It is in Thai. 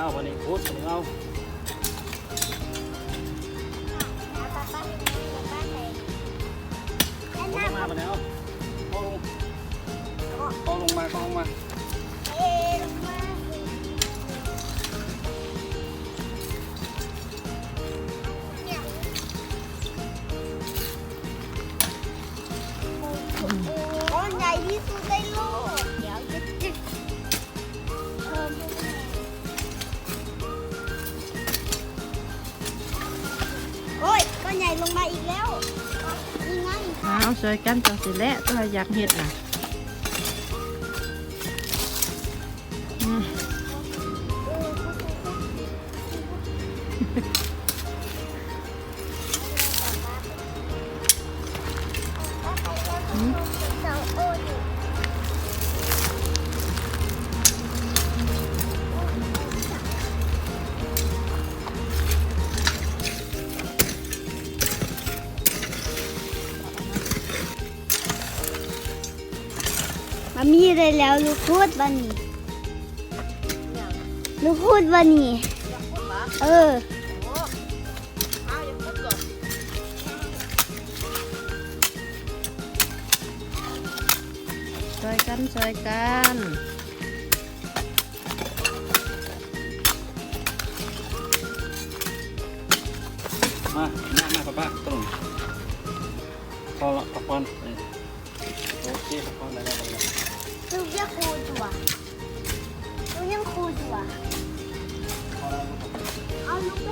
เอาวันนี้พูดวันนี้เอาลงมาวันนี้เอาลงมาก้อนใหญ่ที่สุดในโลกเดี๋ยวจะโอ้ยก้อนใหญ่ลงมาอีกแล้วนี่ไงเอาช่วยกันจังสิแหละตัวอยากเห็ดน่ะมามีได้แล้วลูกพูดบันนี่ลูกพูดบันนี่ช่วยกัน มาป้าตรงพอละพักผ่อนโอเคพักผ่อนได้ลูกยังคูตัวเอาลูกไป